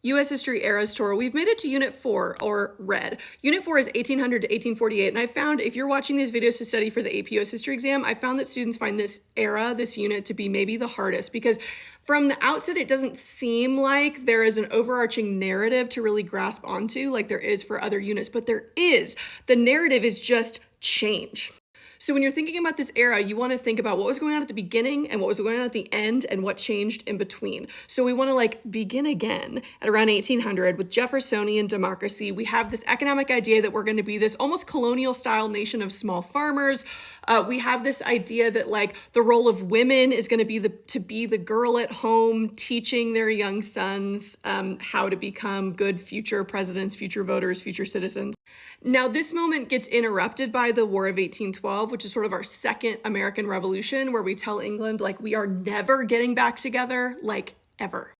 U.S. History Eras Tour, we've made it to Unit 4, or Red. Unit 4 is 1800 to 1848, and I found, if you're watching these videos to study for the AP US History exam, I found that students find this era, this unit, to be maybe the hardest, because from the outset, it doesn't seem like there is an overarching narrative to really grasp onto like there is for other units, but there is. The narrative is just change. So when you're thinking about this era, you want to think about what was going on at the beginning and what was going on at the end and what changed in between. So we want to begin again at around 1800 with Jeffersonian democracy. We have this economic idea that we're going to be this almost colonial style nation of small farmers. We have this idea that the role of women is going to be the girl at home teaching their young sons how to become good future presidents, future voters, future citizens. Now, this moment gets interrupted by the War of 1812, which is sort of our second American Revolution, where we tell England, we are never getting back together, ever.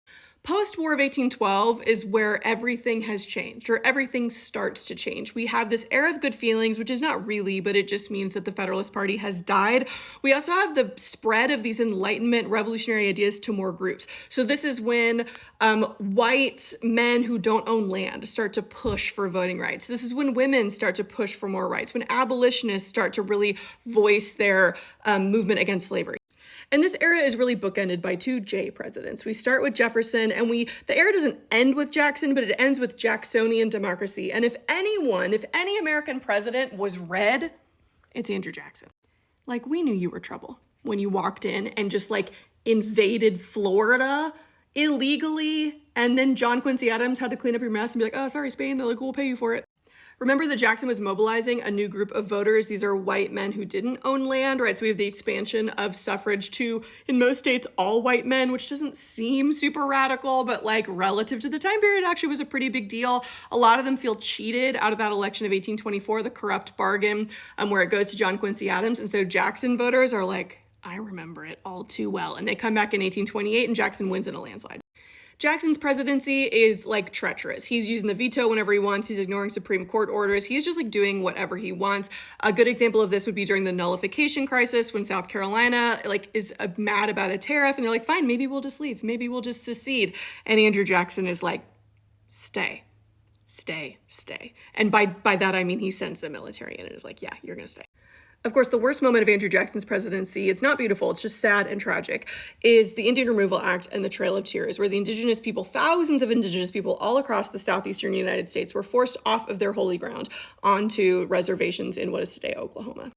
Post-War of 1812 is where everything has changed, or everything starts to change. We have this era of good feelings, which is not really, but it just means that the Federalist Party has died. We also have the spread of these Enlightenment revolutionary ideas to more groups. So this is when white men who don't own land start to push for voting rights. This is when women start to push for more rights, when abolitionists start to really voice their movement against slavery. And this era is really bookended by two J presidents. We start with Jefferson, and the era doesn't end with Jackson, but it ends with Jacksonian democracy. And if any American president was red, it's Andrew Jackson. We knew you were trouble when you walked in and just invaded Florida illegally, and then John Quincy Adams had to clean up your mess and be like, oh, sorry, Spain, we'll pay you for it. Remember that Jackson was mobilizing a new group of voters. These are white men who didn't own land, right? So we have the expansion of suffrage to, in most states, all white men, which doesn't seem super radical, but relative to the time period, actually was a pretty big deal. A lot of them feel cheated out of that election of 1824, the corrupt bargain, where it goes to John Quincy Adams. And so Jackson voters are I remember it all too well. And they come back in 1828 and Jackson wins in a landslide. Jackson's presidency is treacherous. He's using the veto whenever he wants. He's ignoring Supreme Court orders. He's just doing whatever he wants. A good example of this would be during the nullification crisis when South Carolina is mad about a tariff, and they're fine, maybe we'll just leave. Maybe we'll just secede. And Andrew Jackson is stay. And by that, I mean he sends the military in and is yeah, you're going to stay. Of course, the worst moment of Andrew Jackson's presidency, it's not beautiful, it's just sad and tragic, is the Indian Removal Act and the Trail of Tears, where the indigenous people, thousands of indigenous people all across the southeastern United States, were forced off of their holy ground onto reservations in what is today Oklahoma.